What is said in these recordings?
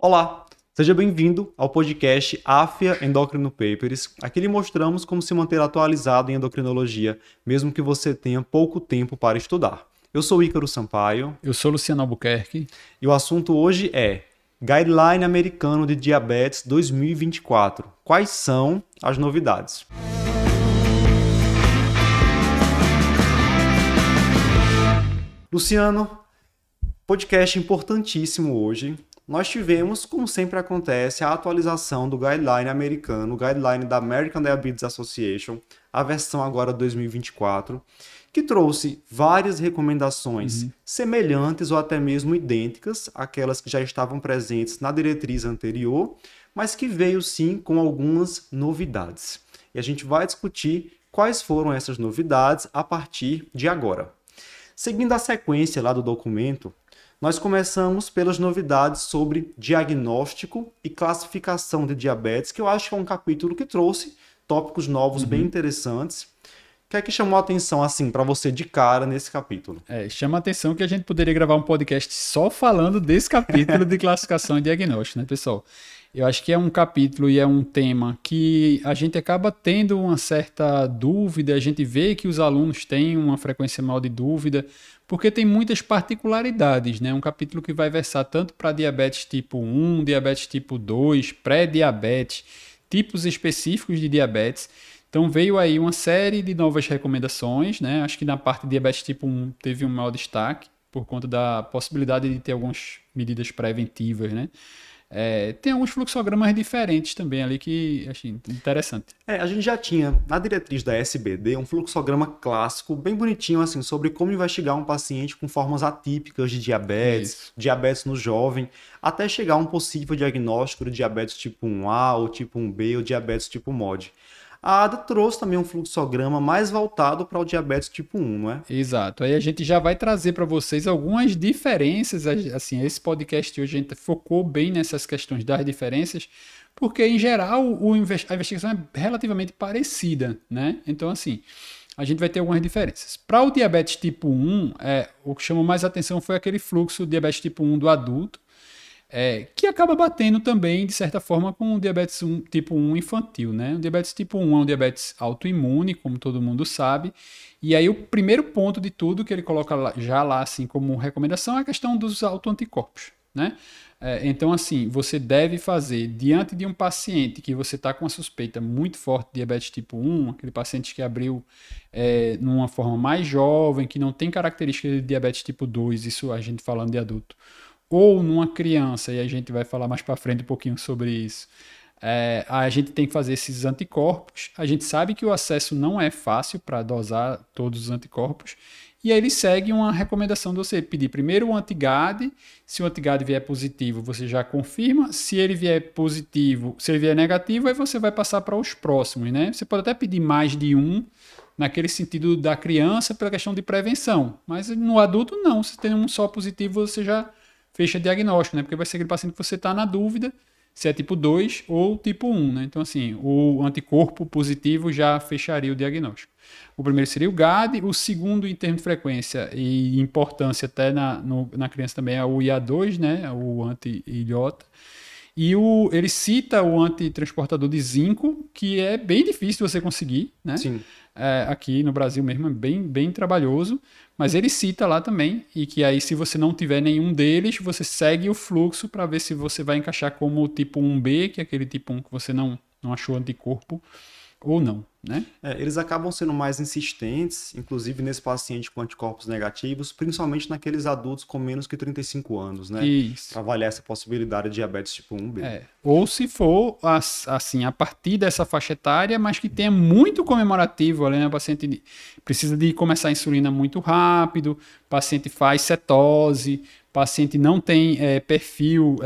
Olá, seja bem-vindo ao podcast AFIA Endocrino Papers. Aqui lhe mostramos como se manter atualizado em endocrinologia, mesmo que você tenha pouco tempo para estudar. Eu sou Ícaro Sampaio. Eu sou Luciano Albuquerque. E o assunto hoje é Guideline Americano de Diabetes 2024. Quais são as novidades? Luciano, podcast importantíssimo hoje. Nós tivemos, como sempre acontece, a atualização do Guideline americano, o Guideline da American Diabetes Association, a versão agora 2024, que trouxe várias recomendações semelhantes ou até mesmo idênticas àquelas que já estavam presentes na diretriz anterior, mas que veio sim com algumas novidades. E a gente vai discutir quais foram essas novidades a partir de agora. Seguindo a sequência lá do documento, nós começamos pelas novidades sobre diagnóstico e classificação de diabetes, que eu acho que é um capítulo que trouxe tópicos novos bem interessantes. O que é que chamou a atenção, assim, para você de cara nesse capítulo? Chama a atenção que a gente poderia gravar um podcast só falando desse capítulo de classificação e diagnóstico, né, pessoal? Eu acho que é um capítulo e é um tema que a gente acaba tendo uma certa dúvida, a gente vê que os alunos têm uma frequência maior de dúvida, porque tem muitas particularidades, né? Um capítulo que vai versar tanto para diabetes tipo 1, diabetes tipo 2, pré-diabetes, tipos específicos de diabetes. Então veio aí uma série de novas recomendações, né? Acho que na parte de diabetes tipo 1 teve um maior destaque, por conta da possibilidade de ter algumas medidas preventivas, né? Tem alguns fluxogramas diferentes também ali que achei interessante. A gente já tinha na diretriz da SBD um fluxograma clássico, bem bonitinho, assim, sobre como investigar um paciente com formas atípicas de diabetes, diabetes no jovem, até chegar a um possível diagnóstico de diabetes tipo 1A ou tipo 1B ou diabetes tipo MOD. A ADA trouxe também um fluxograma mais voltado para o diabetes tipo 1, não é? Exato. Aí a gente já vai trazer para vocês algumas diferenças. Assim, esse podcast hoje a gente focou bem nessas questões das diferenças, porque em geral a investigação é relativamente parecida, né? Então, assim, a gente vai ter algumas diferenças. Para o diabetes tipo 1, o que chamou mais atenção foi aquele fluxo diabetes tipo 1 do adulto, que acaba batendo também, de certa forma, com o diabetes tipo 1 infantil, né? O diabetes tipo 1 é um diabetes autoimune, como todo mundo sabe, e aí o primeiro ponto de tudo que ele coloca já lá, assim, como recomendação é a questão dos autoanticorpos, né? Então, assim, você deve fazer, diante de um paciente que você está com uma suspeita muito forte de diabetes tipo 1, aquele paciente que abriu numa forma mais jovem, que não tem características de diabetes tipo 2, isso a gente falando de adulto, ou numa criança, e a gente vai falar mais para frente um pouquinho sobre isso, a gente tem que fazer esses anticorpos. A gente sabe que o acesso não é fácil para dosar todos os anticorpos, e aí ele segue uma recomendação de você pedir primeiro o anti-GAD. Se o anti-GAD vier positivo, você já confirma. Se ele vier positivo, se ele vier negativo, aí você vai passar para os próximos, né? Você pode até pedir mais de um, naquele sentido da criança, pela questão de prevenção, mas no adulto não. Se tem um só positivo, você já fecha diagnóstico, né? Porque vai ser aquele paciente que você está na dúvida se é tipo 2 ou tipo 1, né? Então, assim, o anticorpo positivo já fecharia o diagnóstico. O primeiro seria o GAD, o segundo, em termos de frequência e importância até na criança também, é o IA2, né? O anti-ilhota. E ele cita o antitransportador de zinco, que é bem difícil de você conseguir, né? Sim. Aqui no Brasil mesmo é bem, bem trabalhoso, mas ele cita lá também, e que aí se você não tiver nenhum deles, você segue o fluxo para ver se você vai encaixar como o tipo 1B, que é aquele tipo 1 que você não achou anticorpo, ou não, né? Eles acabam sendo mais insistentes, inclusive nesse paciente com anticorpos negativos, principalmente naqueles adultos com menos que 35 anos, né? Isso. Para avaliar essa possibilidade de diabetes tipo 1B. Ou se for, assim, a partir dessa faixa etária, mas que tenha muito comemorativo, né? O paciente precisa de começar a insulina muito rápido, o paciente faz cetose, o paciente não tem perfil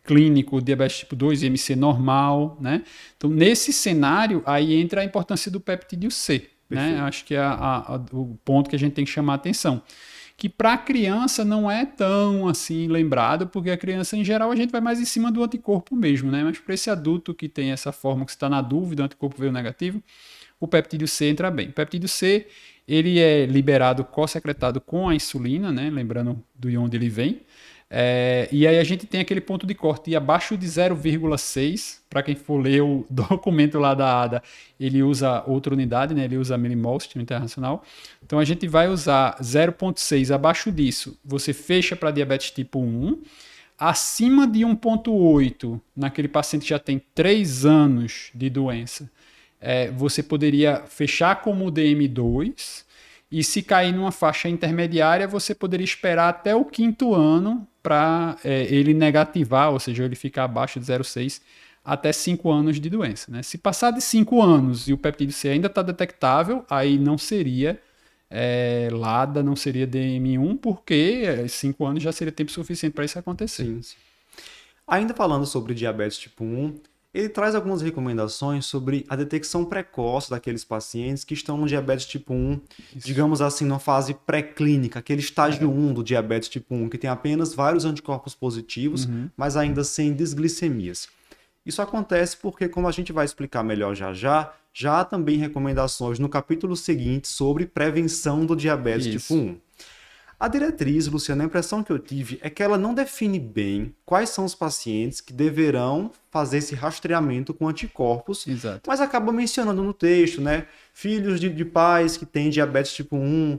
clínico de diabetes tipo 2, IMC normal, né? Então, nesse cenário, aí entra a importância do peptídeo C, né? Acho que é o ponto que a gente tem que chamar a atenção. Que para a criança não é tão assim lembrado, porque a criança, em geral, a gente vai mais em cima do anticorpo mesmo, né? Mas para esse adulto que tem essa forma que está na dúvida, o anticorpo veio negativo, o peptídeo C entra bem. O peptídeo C, ele é liberado, co-secretado com a insulina, né? Lembrando de onde ele vem. E aí a gente tem aquele ponto de corte abaixo de 0,6. Para quem for ler o documento lá da ADA, ele usa outra unidade, né? Ele usa millimol, sistema internacional. Então a gente vai usar 0,6. Abaixo disso, você fecha para diabetes tipo 1. Acima de 1,8, naquele paciente que já tem 3 anos de doença, você poderia fechar como DM2. E se cair numa faixa intermediária, você poderia esperar até o 5º ano para ele negativar, ou seja, ele ficar abaixo de 0,6 até 5 anos de doença. Né? Se passar de 5 anos e o peptídeo C ainda está detectável, aí não seria LADA, não seria DM1, porque 5 anos já seria tempo suficiente para isso acontecer. Sim, sim. Ainda falando sobre diabetes tipo 1, ele traz algumas recomendações sobre a detecção precoce daqueles pacientes que estão no diabetes tipo 1, digamos assim, na fase pré-clínica, aquele estágio 1 do diabetes tipo 1, que tem apenas vários anticorpos positivos, mas ainda sem desglicemias. Isso acontece porque, como a gente vai explicar melhor já há também recomendações no capítulo seguinte sobre prevenção do diabetes tipo 1. A diretriz, Luciano, a impressão que eu tive é que ela não define bem quais são os pacientes que deverão fazer esse rastreamento com anticorpos, mas acaba mencionando no texto, né? Filhos de pais que têm diabetes tipo 1,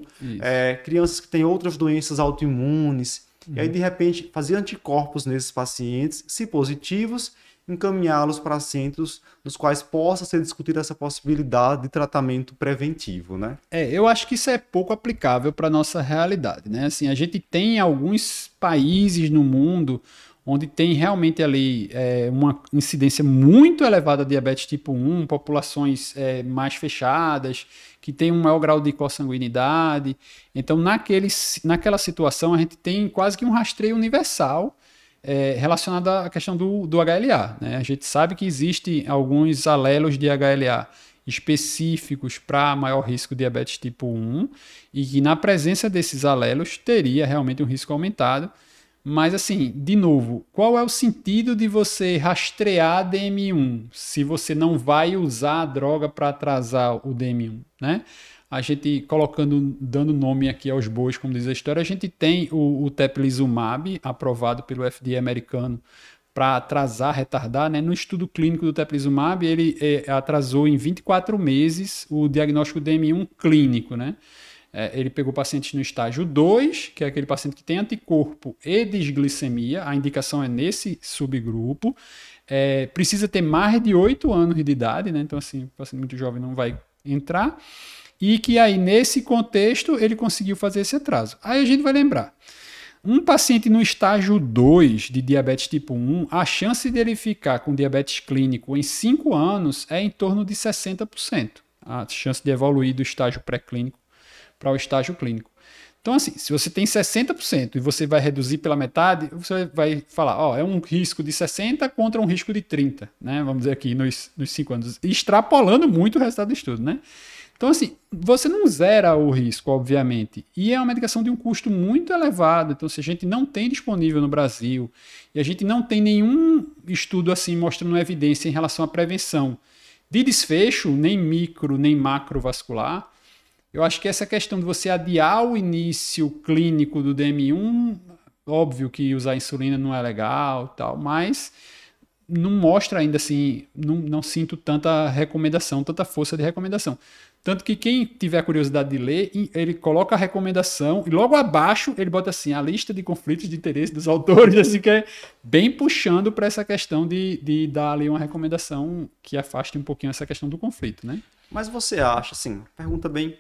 crianças que têm outras doenças autoimunes, e aí, de repente, fazer anticorpos nesses pacientes, se positivos, encaminhá-los para centros nos quais possa ser discutida essa possibilidade de tratamento preventivo, né? Eu acho que isso é pouco aplicável para a nossa realidade, né? Assim, a gente tem alguns países no mundo onde tem realmente ali uma incidência muito elevada de diabetes tipo 1, populações mais fechadas, que tem um maior grau de consanguinidade. Então, naquela situação, a gente tem quase que um rastreio universal relacionado à questão do HLA. Né? A gente sabe que existem alguns alelos de HLA específicos para maior risco de diabetes tipo 1 e que na presença desses alelos teria realmente um risco aumentado. Mas assim, de novo, qual é o sentido de você rastrear DM1 se você não vai usar a droga para atrasar o DM1, né? A gente dando nome aqui aos bois, como diz a história, a gente tem o teplizumab aprovado pelo FDA americano para atrasar, retardar, né? No estudo clínico do teplizumab, ele atrasou em 24 meses o diagnóstico DM1 clínico, né? Ele pegou pacientes no estágio 2, que é aquele paciente que tem anticorpo e desglicemia, a indicação é nesse subgrupo, precisa ter mais de 8 anos de idade, né? Então assim, o paciente muito jovem não vai entrar, e que aí nesse contexto ele conseguiu fazer esse atraso. Aí a gente vai lembrar, um paciente no estágio 2 de diabetes tipo 1, a chance de ele ficar com diabetes clínico em 5 anos é em torno de 60%, a chance de evoluir do estágio pré-clínico para o estágio clínico. Então, assim, se você tem 60% e você vai reduzir pela metade, você vai falar, é um risco de 60 contra um risco de 30, né? Vamos dizer aqui nos 5 anos, extrapolando muito o resultado do estudo, né? Então, assim, você não zera o risco, obviamente, e é uma medicação de um custo muito elevado. Então, se a gente não tem disponível no Brasil e a gente não tem nenhum estudo assim mostrando evidência em relação à prevenção de desfecho, nem micro, nem macrovascular, eu acho que essa questão de você adiar o início clínico do DM1, óbvio que usar insulina não é legal, tal, mas não mostra ainda assim, não sinto tanta recomendação, tanta força de recomendação. Tanto que quem tiver curiosidade de ler, ele coloca a recomendação e logo abaixo ele bota assim, a lista de conflitos de interesse dos autores, assim, que é bem puxando para essa questão de dar ali uma recomendação que afaste um pouquinho essa questão do conflito, né? Mas você acha, assim, pergunta bem,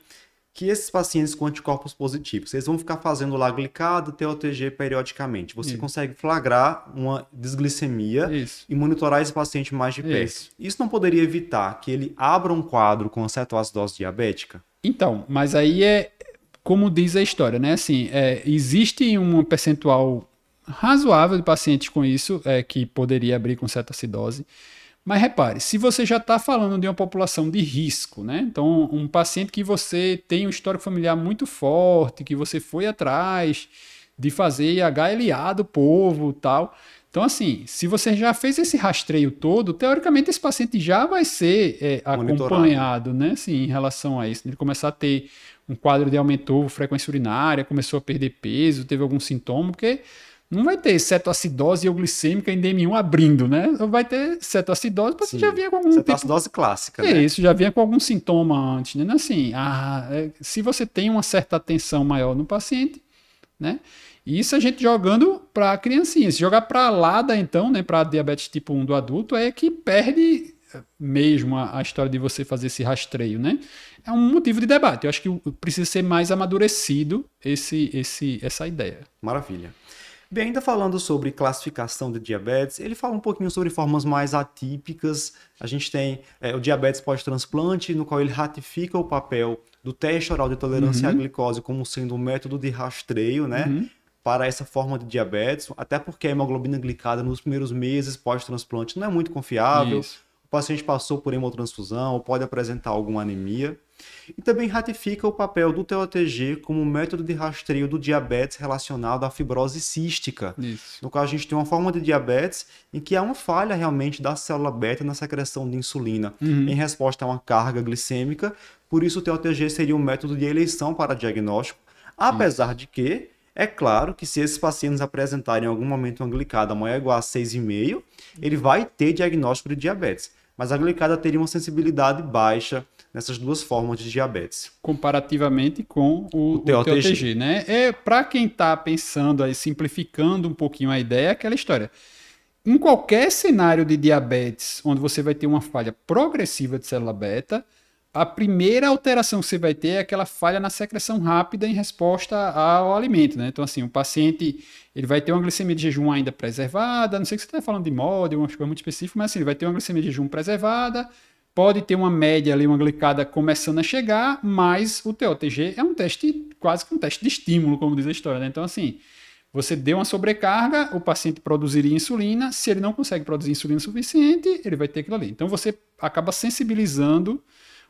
que esses pacientes com anticorpos positivos, eles vão ficar fazendo lá glicado, TOTG periodicamente. Você consegue flagrar uma desglicemia e monitorar esse paciente mais de perto. Isso não poderia evitar que ele abra um quadro com cetoacidose diabética? Então, mas aí como diz a história, né? Assim, existe um percentual razoável de pacientes com isso que poderia abrir com cetoacidose. Mas repare, se você já está falando de uma população de risco, né? Então, um paciente que você tem um histórico familiar muito forte, que você foi atrás de fazer HLA do povo e tal. Então, assim, se você já fez esse rastreio todo, teoricamente esse paciente já vai ser acompanhado, né? Assim, em relação a isso. Ele começar a ter um quadro de aumentou frequência urinária, começou a perder peso, teve algum sintoma, porque não vai ter cetoacidose euglicêmica em DM1 abrindo, né? Vai ter cetoacidose, porque você já vinha com algum cetoacidose clássica, né? Isso, já vinha com algum sintoma antes, né? Assim, se você tem uma certa atenção maior no paciente, né? Isso a gente jogando para criancinha. Se jogar para LADA, então, né, para diabetes tipo 1 do adulto, é que perde mesmo a história de você fazer esse rastreio, né? É um motivo de debate. Eu acho que precisa ser mais amadurecido essa ideia. Maravilha. Bem, ainda falando sobre classificação de diabetes, ele fala um pouquinho sobre formas mais atípicas. A gente tem o diabetes pós-transplante, no qual ele ratifica o papel do teste oral de tolerância à glicose como sendo um método de rastreio, né? Para essa forma de diabetes, até porque a hemoglobina glicada nos primeiros meses pós-transplante não é muito confiável. Isso. O paciente passou por hemotransfusão ou pode apresentar alguma anemia. E também ratifica o papel do TOTG como método de rastreio do diabetes relacionado à fibrose cística. Isso. No qual a gente tem uma forma de diabetes em que há uma falha realmente da célula beta na secreção de insulina em resposta a uma carga glicêmica. Por isso o TOTG seria um método de eleição para diagnóstico, apesar de que é claro que se esses pacientes apresentarem em algum momento uma glicada maior ou igual a 6,5, ele vai ter diagnóstico de diabetes. Mas a glicada teria uma sensibilidade baixa nessas duas formas de diabetes. Comparativamente com o TOTG, né? Para quem está pensando aí, simplificando um pouquinho a ideia, é aquela história. Em qualquer cenário de diabetes, onde você vai ter uma falha progressiva de célula beta, a primeira alteração que você vai ter é aquela falha na secreção rápida em resposta ao alimento, né? Então, assim, o paciente ele vai ter uma glicemia de jejum ainda preservada, não sei se você está falando de MOD, uma coisa muito específica, mas assim, ele vai ter uma glicemia de jejum preservada, pode ter uma média ali, uma glicada começando a chegar, mas o TOTG é um teste, quase que um teste de estímulo, como diz a história, né? Então, assim, você deu uma sobrecarga, o paciente produziria insulina, se ele não consegue produzir insulina suficiente, ele vai ter aquilo ali. Então, você acaba sensibilizando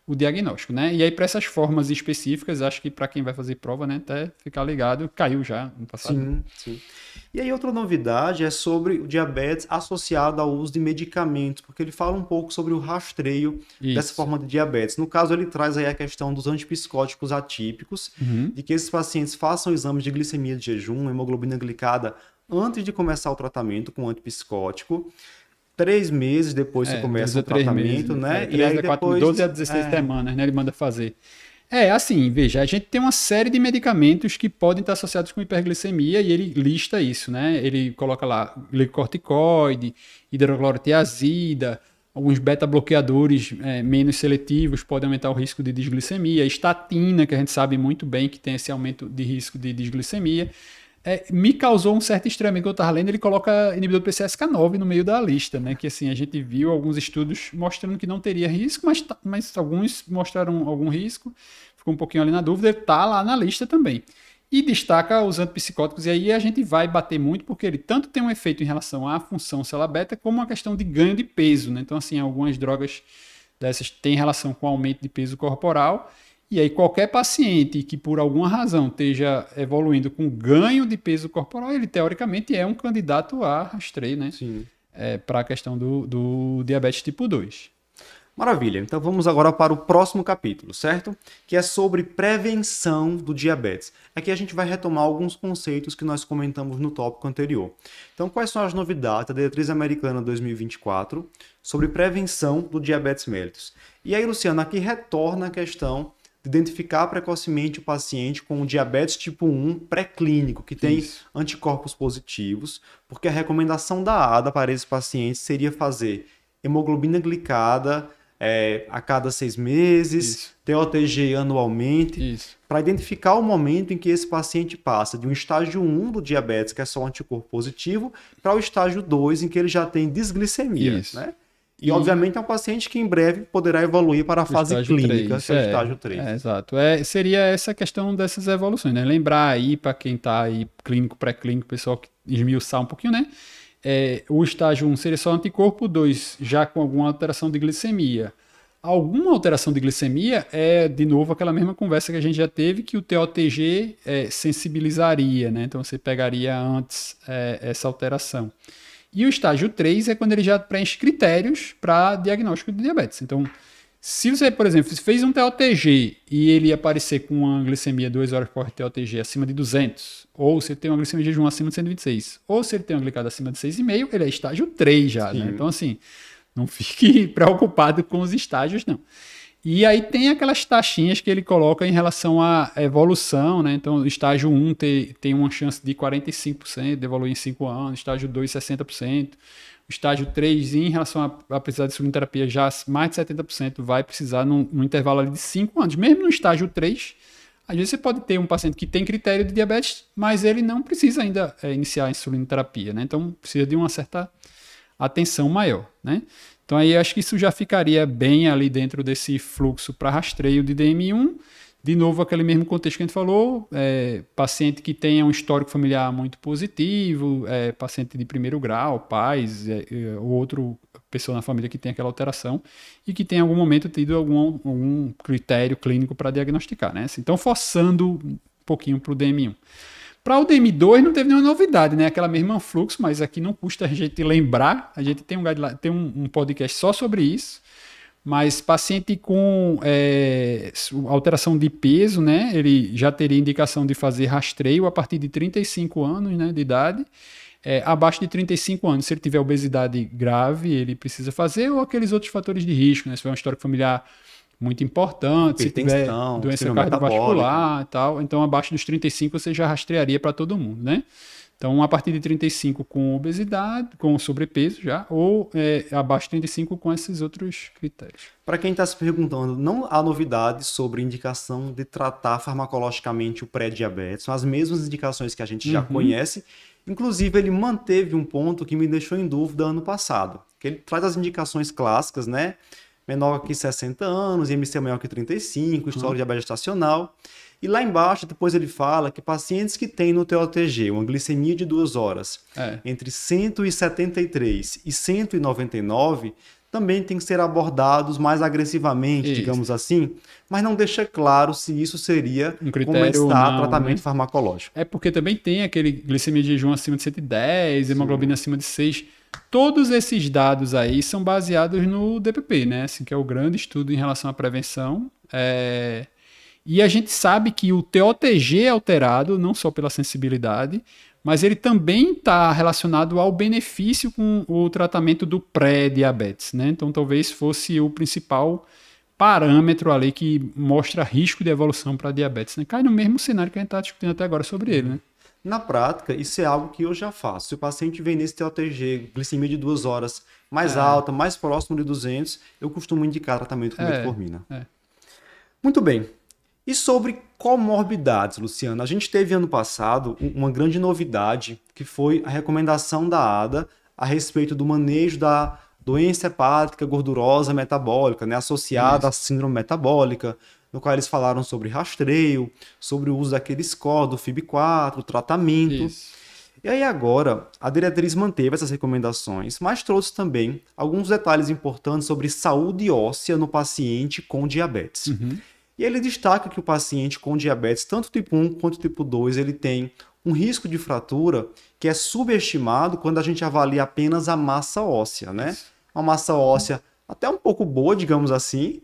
o diagnóstico, né? E aí, para essas formas específicas, acho que para quem vai fazer prova, né, até ficar ligado, caiu já no passado. Sim, sim. E aí, outra novidade é sobre o diabetes associado ao uso de medicamentos, porque ele fala um pouco sobre o rastreio dessa forma de diabetes. No caso, ele traz aí a questão dos antipsicóticos atípicos, de que esses pacientes façam exames de glicemia de jejum, hemoglobina glicada, antes de começar o tratamento com antipsicótico. 3 meses depois você começa o tratamento, né? 3 a 4, 12 a 16 semanas, né? Ele manda fazer. Assim, veja, a gente tem uma série de medicamentos que podem estar associados com hiperglicemia e ele lista isso, né? Ele coloca lá glicocorticoide, hidroclorotiazida, alguns beta-bloqueadores menos seletivos podem aumentar o risco de desglicemia, estatina, que a gente sabe muito bem que tem esse aumento de risco de desglicemia. Me causou um certo estranhamento que eu estava lendo, ele coloca inibidor do PCSK9 no meio da lista, né? Que assim, a gente viu alguns estudos mostrando que não teria risco, mas alguns mostraram algum risco, ficou um pouquinho ali na dúvida, ele está lá na lista também. E destaca os antipsicóticos, e aí a gente vai bater muito, porque ele tanto tem um efeito em relação à função célula beta, como uma questão de ganho de peso, né? Então assim, algumas drogas dessas têm relação com aumento de peso corporal. E aí qualquer paciente que por alguma razão esteja evoluindo com ganho de peso corporal, ele teoricamente é um candidato a rastreio, né? Sim. Para a questão do diabetes tipo 2. Maravilha. Então vamos agora para o próximo capítulo, certo? Que é sobre prevenção do diabetes. Aqui a gente vai retomar alguns conceitos que nós comentamos no tópico anterior. Então, quais são as novidades da Diretriz Americana 2024 sobre prevenção do diabetes mellitus? E aí, Luciano, aqui retorna a questão de identificar precocemente o paciente com diabetes tipo 1 pré-clínico, que tem anticorpos positivos, porque a recomendação da ADA para esses pacientes seria fazer hemoglobina glicada a cada 6 meses, TOTG anualmente, para identificar o momento em que esse paciente passa de um estágio 1 do diabetes, que é só um anticorpo positivo, para o estágio 2, em que ele já tem desglicemia, né? E, obviamente, é um paciente que em breve poderá evoluir para a fase clínica, que é o estágio 3. Exato. Seria essa questão dessas evoluções, né? Lembrar aí, para quem está aí, clínico, pré-clínico, pessoal que esmiuçar um pouquinho, né? O estágio 1 seria só anticorpo, 2 já com alguma alteração de glicemia. Alguma alteração de glicemia de novo, aquela mesma conversa que a gente já teve, que o TOTG sensibilizaria, né? Então, você pegaria antes essa alteração. E o estágio 3 é quando ele já preenche critérios para diagnóstico de diabetes. Então, Se você, por exemplo, fez um TOTG e ele aparecer com uma glicemia 2 horas por TOTG acima de 200, ou se ele tem uma glicemia de jejum acima de 126, ou se ele tem uma glicada acima de 6,5, ele é estágio 3 já, né? Então, assim, não fique preocupado com os estágios, não. E aí tem aquelas taxinhas que ele coloca em relação à evolução, né? Então, o estágio 1 tem uma chance de 45% de evoluir em 5 anos, estágio 2, 60%. O estágio 3, em relação a precisar de insulinoterapia, já mais de 70% vai precisar num intervalo ali de 5 anos. Mesmo no estágio 3, às vezes você pode ter um paciente que tem critério de diabetes, mas ele não precisa ainda iniciar a insulinoterapia, né? Então, precisa de uma certa atenção maior, né? Então, aí acho que isso já ficaria bem ali dentro desse fluxo para rastreio de DMI-1. De novo, aquele mesmo contexto que a gente falou, paciente que tenha um histórico familiar muito positivo, paciente de primeiro grau, pais, ou outra pessoa na família que tem aquela alteração e que tem em algum momento tido algum critério clínico para diagnosticar, né? Então, forçando um pouquinho para o DMI-1. Para o DMI-2 não teve nenhuma novidade, né? Aquela mesma fluxo, mas aqui não custa a gente lembrar, a gente tem um podcast só sobre isso. Mas paciente com alteração de peso, né, ele já teria indicação de fazer rastreio a partir de 35 anos, né, de idade. Abaixo de 35 anos, se ele tiver obesidade grave, ele precisa fazer, ou aqueles outros fatores de risco, né, se tiver um histórico familiar muito importante, se tiver doença cardiovascular e tal. Então, abaixo dos 35 você já rastrearia para todo mundo, né? Então, a partir de 35 com obesidade, com sobrepeso já, ou abaixo de 35 com esses outros critérios. Para quem está se perguntando, não há novidades sobre indicação de tratar farmacologicamente o pré-diabetes. São as mesmas indicações que a gente já conhece. Inclusive, ele manteve um ponto que me deixou em dúvida ano passado, que ele traz as indicações clássicas, né? Menor que 60 anos, IMC maior que 35, história de diabetes gestacional. E lá embaixo, depois ele fala que pacientes que têm no TOTG uma glicemia de 2 horas entre 173 e 199 também tem que ser abordados mais agressivamente, digamos assim, mas não deixa claro se isso seria começar tratamento farmacológico. Porque também tem aquele glicemia de jejum acima de 110, hemoglobina acima de 6. Todos esses dados aí são baseados no DPP, né? Assim, que é o grande estudo em relação à prevenção. E a gente sabe que o TOTG é alterado, não só pela sensibilidade, mas ele também está relacionado ao benefício com o tratamento do pré-diabetes, né? Então, talvez fosse o principal parâmetro ali que mostra risco de evolução para diabetes, né? Cai no mesmo cenário que a gente está discutindo até agora sobre ele, né? Na prática, isso é algo que eu já faço. Se o paciente vem nesse TOTG, glicemia de 2 horas mais alta, mais próximo de 200, eu costumo indicar tratamento com metformina. Muito bem. E sobre comorbidades, Luciano? A gente teve ano passado uma grande novidade, que foi a recomendação da ADA a respeito do manejo da doença hepática gordurosa metabólica, né, associada à síndrome metabólica, no qual eles falaram sobre rastreio, sobre o uso daquele score do FIB-4, tratamento. E aí agora, a diretriz manteve essas recomendações, mas trouxe também alguns detalhes importantes sobre saúde óssea no paciente com diabetes. E ele destaca que o paciente com diabetes, tanto tipo 1 quanto tipo 2, ele tem um risco de fratura que é subestimado quando a gente avalia apenas a massa óssea, né? Uma massa óssea até um pouco boa, digamos assim,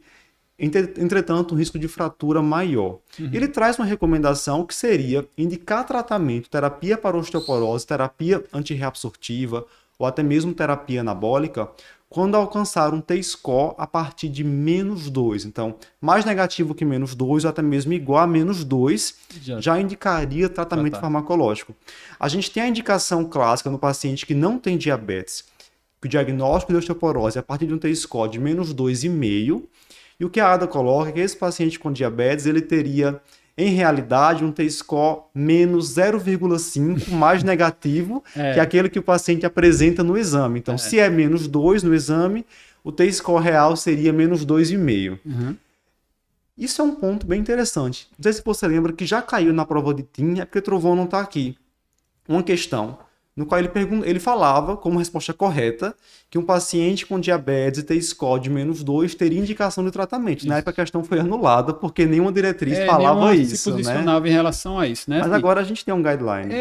entretanto, um risco de fratura maior. Ele traz uma recomendação que seria indicar tratamento, terapia para osteoporose, terapia antirreabsortiva ou até mesmo terapia anabólica, quando alcançar um T-score a partir de -2. Então, mais negativo que -2 ou até mesmo igual a -2, já indicaria tratamento farmacológico. A gente tem a indicação clássica no paciente que não tem diabetes, que o diagnóstico de osteoporose é a partir de um T-score de -2,5, e o que a ADA coloca é que esse paciente com diabetes, ele teria, em realidade, um T-score -0,5, mais negativo que aquele que o paciente apresenta no exame. Então, se é -2 no exame, o T-score real seria -2,5. Isso é um ponto bem interessante. Não sei se você lembra que já caiu na prova de TIM, é porque Trovão não está aqui. Uma questão. no qual ele falava, como resposta correta, que um paciente com diabetes e T-score de -2 teria indicação de tratamento. Isso. Na época a questão foi anulada, porque nenhuma diretriz falava isso, se posicionava em relação a isso, né? Mas agora a gente tem um guideline.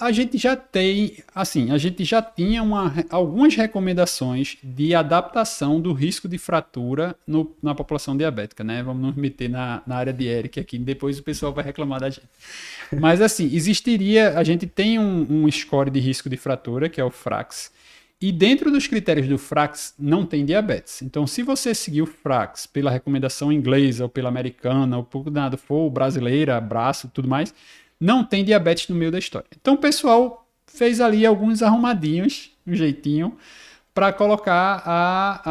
A gente já tem, assim, a gente já tinha algumas recomendações de adaptação do risco de fratura na população diabética, né? Vamos nos meter na área de Eric aqui, depois o pessoal vai reclamar da gente. Mas assim, a gente tem um score de risco de fratura, que é o FRAX, e dentro dos critérios do FRAX não tem diabetes. Então, se você seguir o FRAX pela recomendação inglesa, ou pela americana, ou por nada for, brasileira, braço, tudo mais, não tem diabetes no meio da história. Então, o pessoal fez ali alguns arrumadinhos, um jeitinho, para colocar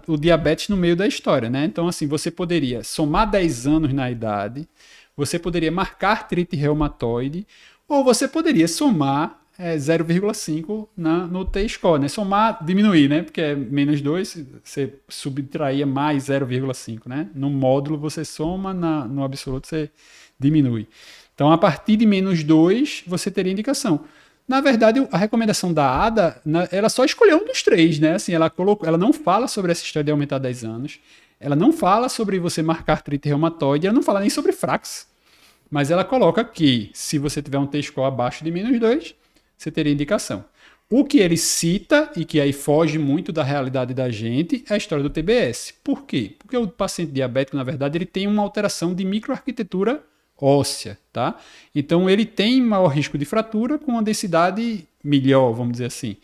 o diabetes no meio da história, né? Então, assim, você poderia somar 10 anos na idade, você poderia marcar artrite reumatoide, ou você poderia somar 0,5 no T-score, né? Somar, diminuir, né? Porque é -2, você subtraía mais 0,5, né? No módulo você soma, no absoluto você diminui. Então, a partir de -2, você teria indicação. Na verdade, a recomendação da ADA, ela só escolheu um dos três, né? Assim, ela não fala sobre essa história de aumentar 10 anos, ela não fala sobre você marcar artrite reumatoide, ela não fala nem sobre FRAX, mas ela coloca que se você tiver um T-score abaixo de -2, você teria indicação. O que ele cita, e que aí foge muito da realidade da gente, é a história do TBS. Por quê? Porque o paciente diabético, na verdade, ele tem uma alteração de microarquitetura óssea, tá? Então, ele tem maior risco de fratura com uma densidade melhor, vamos dizer assim.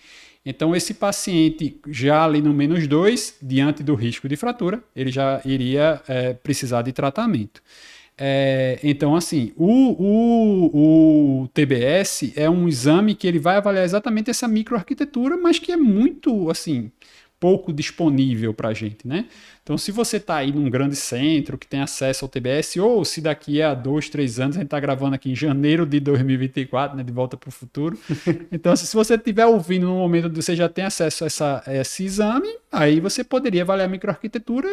Então, esse paciente, já ali no -2, diante do risco de fratura, ele já iria precisar de tratamento. Então, assim, o TBS é um exame que ele vai avaliar exatamente essa microarquitetura, mas que é muito, assim, pouco disponível para a gente, né? Então, se você está aí num grande centro que tem acesso ao TBS, ou se daqui a 2, 3 anos, a gente está gravando aqui em janeiro de 2024, né, de volta para o futuro. Então, se você estiver ouvindo no momento que você já tem acesso a esse exame, aí você poderia avaliar a microarquitetura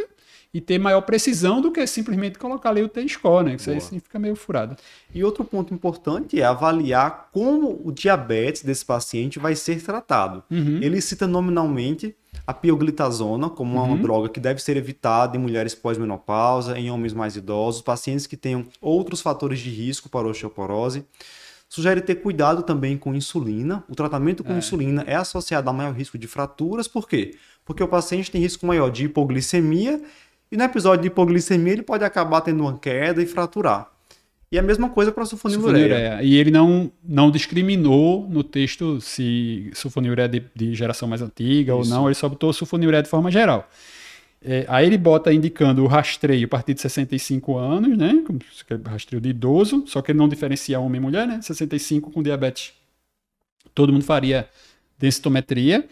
e ter maior precisão do que simplesmente colocar ali o T-score, né? Isso aí fica meio furado. E outro ponto importante é avaliar como o diabetes desse paciente vai ser tratado. Ele cita nominalmente a pioglitazona como uma droga que deve ser evitada em mulheres pós-menopausa, em homens mais idosos, pacientes que tenham outros fatores de risco para osteoporose. Sugere ter cuidado também com insulina. O tratamento com insulina é associado a maior risco de fraturas. Por quê? Porque o paciente tem risco maior de hipoglicemia, e no episódio de hipoglicemia ele pode acabar tendo uma queda e fraturar. E a mesma coisa para a sulfonilureia. E ele não discriminou no texto se sulfonilureia de geração mais antiga ou não, ele só botou sulfonilureia de forma geral. Aí ele bota indicando o rastreio a partir de 65 anos, né? Rastreio de idoso, só que ele não diferencia homem e mulher, né? 65 com diabetes, todo mundo faria densitometria.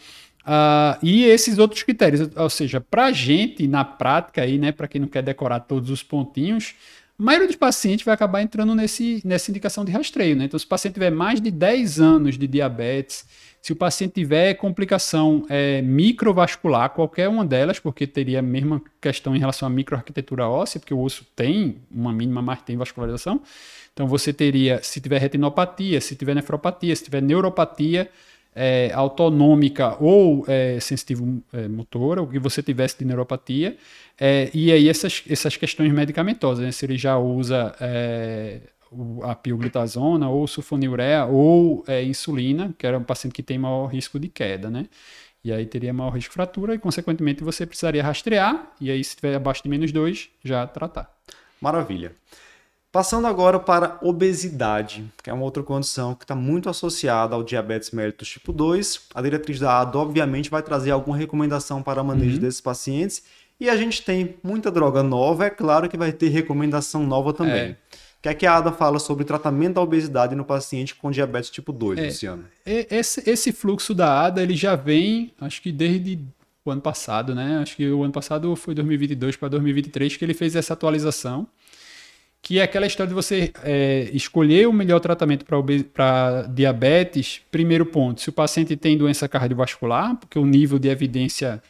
E esses outros critérios, ou seja, para a gente, na prática, aí, né, para quem não quer decorar todos os pontinhos, a maioria dos pacientes vai acabar entrando nessa indicação de rastreio, né? Então, se o paciente tiver mais de 10 anos de diabetes, se o paciente tiver complicação microvascular, qualquer uma delas, porque teria a mesma questão em relação à microarquitetura óssea, porque o osso tem uma mínima, mas tem vascularização. Então, você teria, se tiver retinopatia, se tiver nefropatia, se tiver neuropatia, autonômica ou sensitivo motora, o que você tivesse de neuropatia, e aí essas questões medicamentosas, né? Se ele já usa a pioglitazona ou sulfonilureia ou insulina, que era um paciente que tem maior risco de queda, né? E aí teria maior risco de fratura e, consequentemente, você precisaria rastrear, e aí, se estiver abaixo de -2, já tratar. Maravilha. Passando agora para obesidade, que é uma outra condição que está muito associada ao diabetes mellitus tipo 2. A diretriz da ADA, obviamente, vai trazer alguma recomendação para manejo desses pacientes. E a gente tem muita droga nova, é claro que vai ter recomendação nova também. O que é que a ADA fala sobre tratamento da obesidade no paciente com diabetes tipo 2, Luciano? Esse fluxo da ADA, ele já vem, acho que desde o ano passado, né? Acho que o ano passado foi 2022 para 2023 que ele fez essa atualização, que é aquela história de você escolher o melhor tratamento para diabetes. Primeiro ponto, se o paciente tem doença cardiovascular, porque o nível de evidência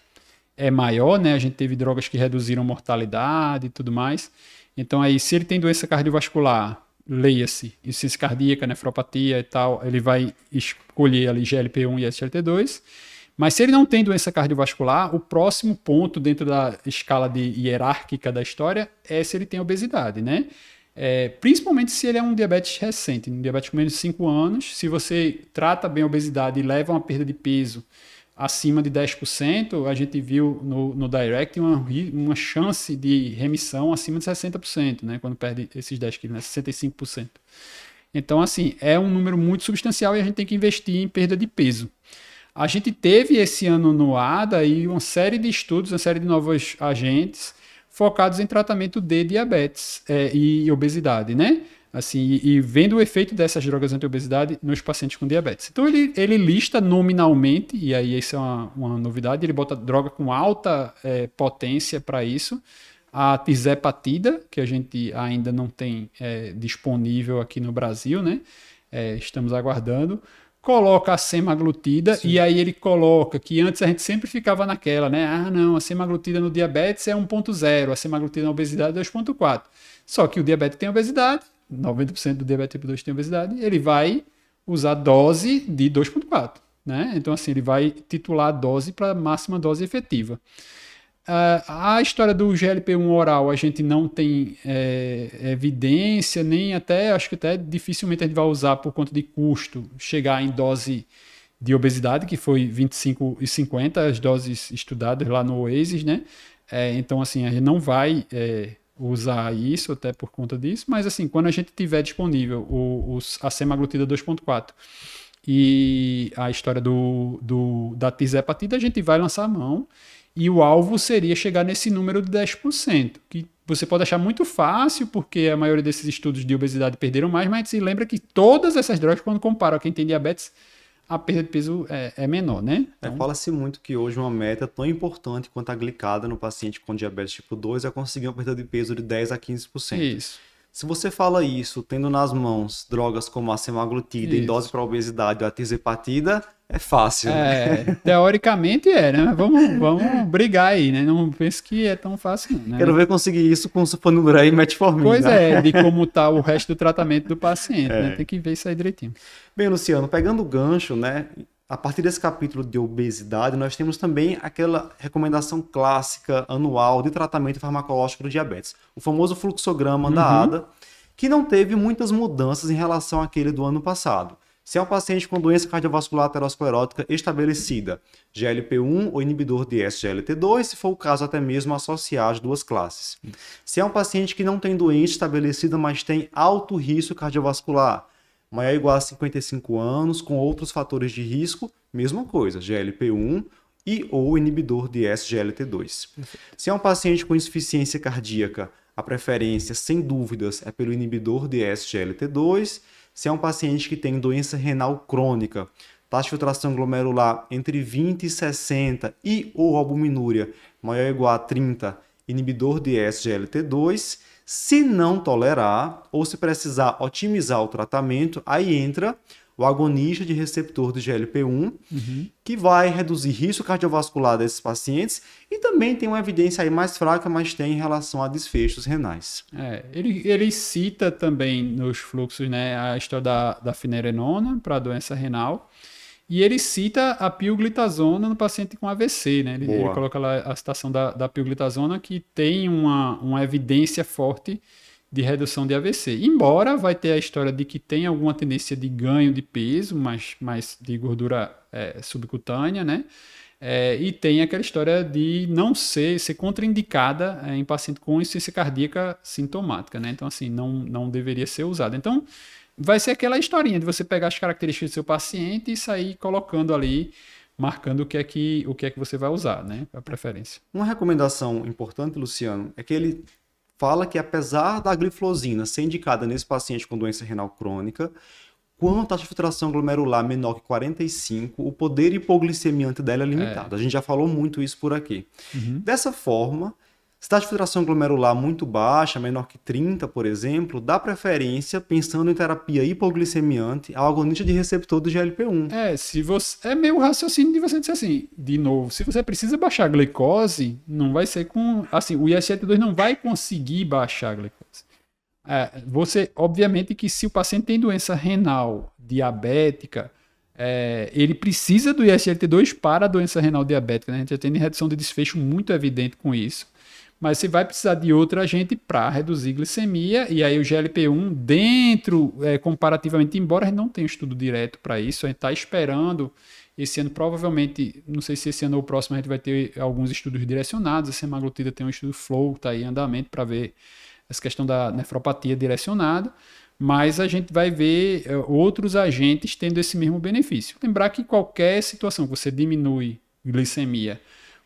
é maior, né? A gente teve drogas que reduziram mortalidade e tudo mais. Então, aí, se ele tem doença cardiovascular, leia-se insuficiência cardíaca, nefropatia e tal, ele vai escolher ali GLP-1 e SGLT2. Mas se ele não tem doença cardiovascular, o próximo ponto dentro da escala hierárquica da história é se ele tem obesidade, né? Principalmente se ele é um diabetes recente, um diabetes com menos de 5 anos. Se você trata bem a obesidade e leva uma perda de peso acima de 10%, a gente viu no Direct uma chance de remissão acima de 60%, né? Quando perde esses 10 quilos, né? 65%. Então, assim, é um número muito substancial e a gente tem que investir em perda de peso. A gente teve esse ano no ADA aí uma série de estudos, uma série de novos agentes focados em tratamento de diabetes e obesidade, né? Assim, e vendo o efeito dessas drogas anti-obesidade nos pacientes com diabetes. Então, ele lista nominalmente, e aí isso é uma novidade, ele bota droga com alta potência para isso, a tirzepatida, que a gente ainda não tem disponível aqui no Brasil, né? Estamos aguardando. Coloca a semaglutida. Sim. E aí ele coloca que antes a gente sempre ficava naquela, né? Ah, não, a semaglutida no diabetes é 1.0, a semaglutida na obesidade é 2.4. Só que o diabetes tem obesidade, 90% do diabetes tipo 2 tem obesidade, ele vai usar dose de 2.4, né? Então, assim, ele vai titular a dose para a máxima dose efetiva. A história do GLP-1 oral, a gente não tem evidência, nem acho que até dificilmente a gente vai usar por conta de custo, chegar em dose de obesidade, que foi 25 e 50, as doses estudadas lá no Oasis, né? Então, assim, a gente não vai usar isso até por conta disso, mas, assim, quando a gente tiver disponível a semaglutida 2.4 e a história da tirzepatida, a gente vai lançar a mão. E o alvo seria chegar nesse número de 10%, que você pode achar muito fácil, porque a maioria desses estudos de obesidade perderam mais, mas se lembra que todas essas drogas, quando comparam a quem tem diabetes, a perda de peso é menor, né? Então, fala-se muito que hoje uma meta tão importante quanto a glicada no paciente com diabetes tipo 2 é conseguir uma perda de peso de 10 a 15%. Isso. Se você fala isso, tendo nas mãos drogas como a semaglutida em dose para obesidade ou a tirzepatida, é fácil. Teoricamente né? Vamos brigar aí, né? Não penso que é tão fácil, não, né? Quero ver conseguir isso com sulfonilureia e metformina. Pois de como está o resto do tratamento do paciente, né? Tem que ver isso aí direitinho. Bem, Luciano, pegando o gancho, né? A partir desse capítulo de obesidade, nós temos também aquela recomendação clássica anual de tratamento farmacológico do diabetes, o famoso fluxograma da ADA, que não teve muitas mudanças em relação àquele do ano passado. Se é um paciente com doença cardiovascular aterosclerótica estabelecida, GLP-1 ou inibidor de SGLT2, se for o caso até mesmo associar as duas classes. Se é um paciente que não tem doença estabelecida, mas tem alto risco cardiovascular, maior ou igual a 55 anos, com outros fatores de risco, mesma coisa, GLP-1 e ou inibidor de SGLT2. Se é um paciente com insuficiência cardíaca, a preferência, sem dúvidas, é pelo inibidor de SGLT2. Se é um paciente que tem doença renal crônica, taxa de filtração glomerular entre 20 e 60 e ou albuminúria maior ou igual a 30, inibidor de SGLT2. Se não tolerar ou se precisar otimizar o tratamento, aí entra o agonista de receptor do GLP-1, que vai reduzir risco cardiovascular desses pacientes e também tem uma evidência aí mais fraca, mas tem em relação a desfechos renais. Ele cita também nos fluxos, né, a história da finerenona para a doença renal. E ele cita a pioglitazona no paciente com AVC, né? Ele coloca lá a citação da pioglitazona, que tem uma evidência forte de redução de AVC. Embora vai ter a história de que tem alguma tendência de ganho de peso, mas mais de gordura subcutânea, né? E tem aquela história de não ser contraindicada em paciente com insuficiência cardíaca sintomática, né? Então, assim, não deveria ser usada. Então, vai ser aquela historinha de você pegar as características do seu paciente e sair colocando ali, marcando o que é que você vai usar, né? A preferência. Uma recomendação importante, Luciano, é que ele fala que apesar da gliflozina ser indicada nesse paciente com doença renal crônica, quando a taxa de filtração glomerular menor que 45, o poder hipoglicemiante dela é limitado. A gente já falou muito isso por aqui. Dessa forma, se a taxa de filtração glomerular muito baixa, menor que 30, por exemplo, dá preferência, pensando em terapia hipoglicemiante, ao agonista de receptor do GLP-1. É meio raciocínio de você dizer assim, de novo, se você precisa baixar a glicose, não vai ser com... Assim, o ISGLT2 não vai conseguir baixar a glicose. Obviamente que se o paciente tem doença renal diabética, ele precisa do ISGLT2 para a doença renal diabética, né? A gente já tem redução de desfecho muito evidente com isso. Mas você vai precisar de outro agente para reduzir glicemia, e aí o GLP-1 dentro, comparativamente, embora a gente não tenha um estudo direto para isso, a gente está esperando. Esse ano, provavelmente, não sei se esse ano ou o próximo, a gente vai ter alguns estudos direcionados. A semaglutida tem um estudo FLOW, que está aí em andamento para ver essa questão da nefropatia direcionada, mas a gente vai ver outros agentes tendo esse mesmo benefício. Lembrar que qualquer situação que você diminui glicemia,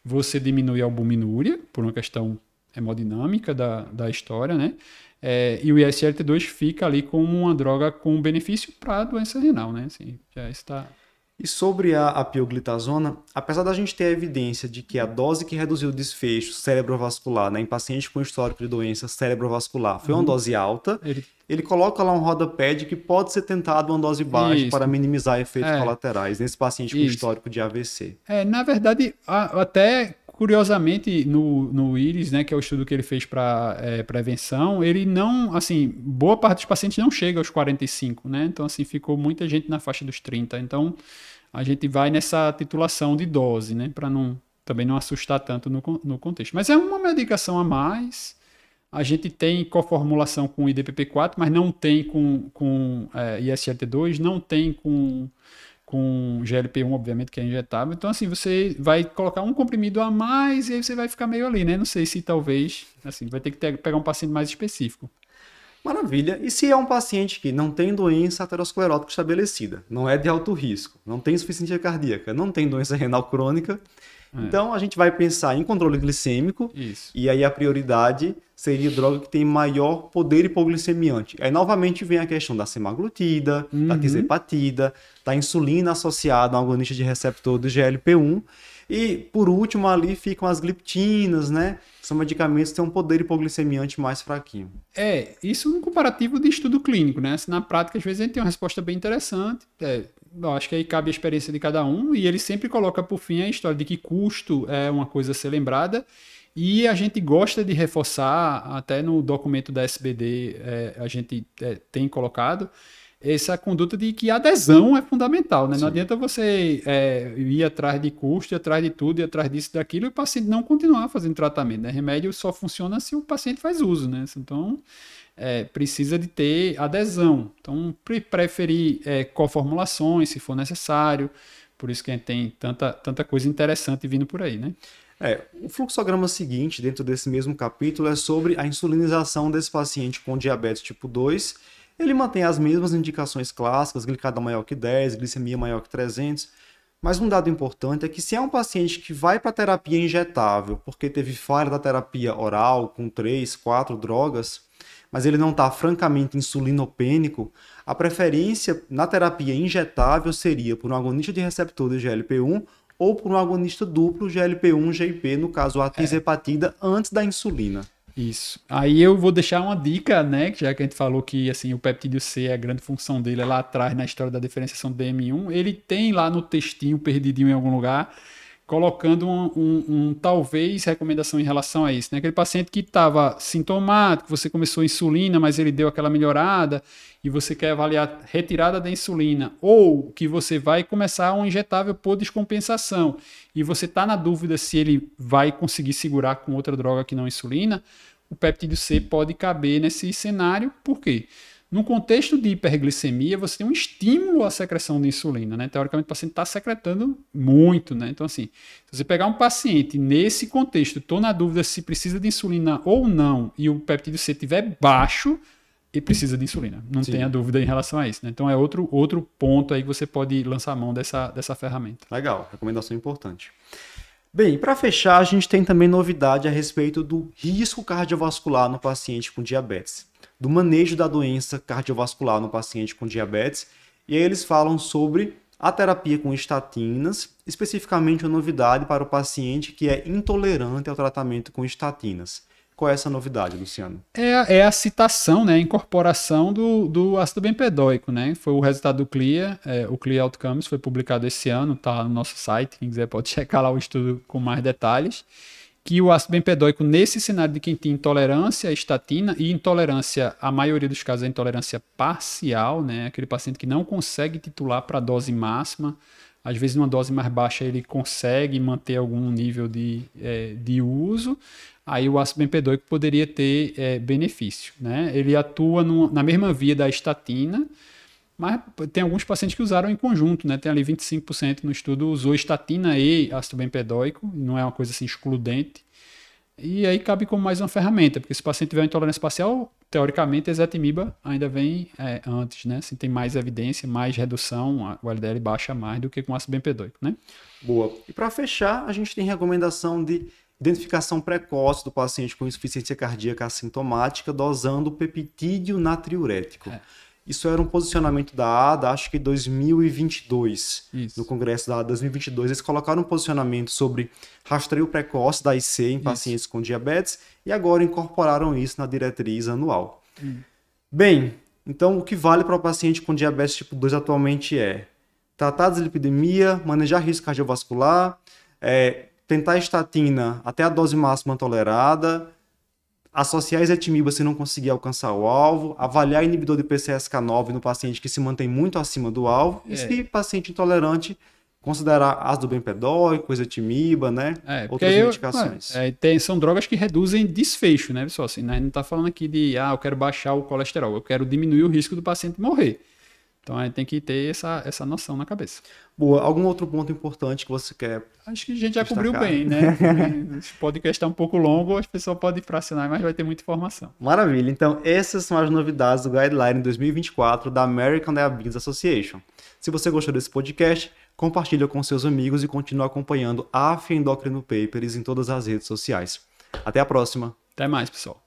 você diminui a albuminúria, por uma questão hemodinâmica da história, né? E o ISGLT2 fica ali como uma droga com benefício para a doença renal, né? Assim, já está... E sobre a pioglitazona, apesar da gente ter a evidência de que a dose que reduziu o desfecho cerebrovascular, né, em paciente com histórico de doença cerebrovascular foi uma dose alta, ele coloca lá um rodapé de que pode ser tentado uma dose baixa para minimizar efeitos colaterais nesse paciente com histórico de AVC. Na verdade, até curiosamente no IRIS, né, que é o estudo que ele fez para prevenção, ele não, assim, boa parte dos pacientes não chega aos 45, né? Então, assim, ficou muita gente na faixa dos 30. Então, a gente vai nessa titulação de dose, né, para também não assustar tanto no contexto. Mas é uma medicação a mais. A gente tem coformulação com IDPP-4, mas não tem com ISGLT2, não tem com GLP-1, obviamente, que é injetável. Então, assim, você vai colocar um comprimido a mais e aí você vai ficar meio ali, né? Não sei se talvez, assim, vai ter que pegar um paciente mais específico. Maravilha. E se é um paciente que não tem doença aterosclerótica estabelecida, não é de alto risco, não tem insuficiência cardíaca, não tem doença renal crônica, então a gente vai pensar em controle glicêmico. Isso. E aí a prioridade seria droga que tem maior poder hipoglicemiante. Aí novamente vem a questão da semaglutida, da tirzepatida, da insulina associada a um agonista de receptor do GLP-1. E por último ali ficam as gliptinas, né? São medicamentos que têm um poder hipoglicemiante mais fraquinho. Isso num comparativo de estudo clínico, né? Assim, na prática, às vezes, a gente tem uma resposta bem interessante. Eu acho que aí cabe a experiência de cada um, e ele sempre coloca por fim a história de que custo é uma coisa a ser lembrada, e a gente gosta de reforçar, até no documento da SBD a gente tem colocado, essa conduta de que a adesão é fundamental, né? Não adianta você ir atrás de custo, ir atrás de tudo, ir atrás disso e daquilo, e o paciente não continuar fazendo tratamento, né? Remédio só funciona se o paciente faz uso, né? Então, precisa de ter adesão. Então, preferir coformulações, se for necessário. Por isso que a gente tem tanta coisa interessante vindo por aí, né? O fluxograma seguinte, dentro desse mesmo capítulo, é sobre a insulinização desse paciente com diabetes tipo 2. Ele mantém as mesmas indicações clássicas, glicada maior que 10, glicemia maior que 300. Mas um dado importante é que se é um paciente que vai para terapia injetável, porque teve falha da terapia oral com 3, 4 drogas, mas ele não está francamente insulinopênico, a preferência na terapia injetável seria por um agonista de receptor de GLP-1 ou por um agonista duplo GLP-1-GIP, no caso a tirzepatida, antes da insulina. Isso. Aí eu vou deixar uma dica, né? Já que a gente falou que assim, o peptídeo C, a grande função dele é lá atrás na história da diferenciação do DM1. Ele tem lá no textinho, perdidinho em algum lugar, colocando talvez recomendação em relação a isso, né? Aquele paciente que estava sintomático, você começou a insulina, mas ele deu aquela melhorada e você quer avaliar retirada da insulina, ou que você vai começar um injetável por descompensação e você está na dúvida se ele vai conseguir segurar com outra droga que não insulina, o peptídeo C pode caber nesse cenário. Por quê? No contexto de hiperglicemia, você tem um estímulo à secreção de insulina, né? Teoricamente, o paciente está secretando muito, né? Então, assim, se você pegar um paciente nesse contexto, estou na dúvida se precisa de insulina ou não, e o peptídeo C estiver baixo, ele precisa de insulina. Não tenha dúvida em relação a isso, né? Então, é outro ponto aí que você pode lançar a mão dessa ferramenta. Legal, recomendação importante. Bem, para fechar, a gente tem também novidade a respeito do risco cardiovascular no paciente com diabetes, do manejo da doença cardiovascular no paciente com diabetes, e aí eles falam sobre a terapia com estatinas, especificamente uma novidade para o paciente que é intolerante ao tratamento com estatinas. Qual é essa novidade, Luciano? É a citação, né, a incorporação do ácido bempedoico, né? Foi o resultado do CLIA, o CLIA Outcomes foi publicado esse ano, tá no nosso site, quem quiser pode checar lá o estudo com mais detalhes. que o ácido bempedóico, nesse cenário de quem tem intolerância à estatina, e intolerância, a maioria dos casos é intolerância parcial, né? Aquele paciente que não consegue titular para a dose máxima, às vezes numa dose mais baixa ele consegue manter algum nível de uso, aí o ácido bempedóico poderia ter benefício, né? Ele atua na mesma via da estatina, mas tem alguns pacientes que usaram em conjunto, né? Tem ali 25% no estudo usou estatina e ácido bempedóico, não é uma coisa assim excludente. E aí cabe como mais uma ferramenta, porque se o paciente tiver uma intolerância parcial, teoricamente, a ezetimiba ainda vem antes, né? Assim, tem mais evidência, mais redução, o LDL baixa mais do que com ácido bempedóico, né? Boa. E para fechar, a gente tem recomendação de identificação precoce do paciente com insuficiência cardíaca assintomática dosando peptídeo natriurético. Isso era um posicionamento da ADA, acho que 2022. Isso. No congresso da ADA 2022, eles colocaram um posicionamento sobre rastreio precoce da IC em pacientes com diabetes e agora incorporaram isso na diretriz anual. Bem, então o que vale para o paciente com diabetes tipo 2 atualmente é tratar a dislipidemia, manejar risco cardiovascular, tentar estatina até a dose máxima tolerada, associar ezetimiba se não conseguir alcançar o alvo, avaliar inibidor de PCSK9 no paciente que se mantém muito acima do alvo, e se paciente intolerante, considerar ácido bempedóico, ezetimiba, né? Outras medicações. São drogas que reduzem desfecho, né, pessoal? Assim, né? A gente não está falando aqui de, eu quero baixar o colesterol, eu quero diminuir o risco do paciente morrer. Então, a gente tem que ter essa noção na cabeça. Boa. Algum outro ponto importante que você quer Acho que a gente já cobriu bem, né? Esse podcast está um pouco longo, as pessoas podem fracionar, mas vai ter muita informação. Maravilha. Então, essas são as novidades do Guideline 2024 da American Diabetes Association. Se você gostou desse podcast, compartilha com seus amigos e continue acompanhando a AF Endocrino Papers em todas as redes sociais. Até a próxima. Até mais, pessoal.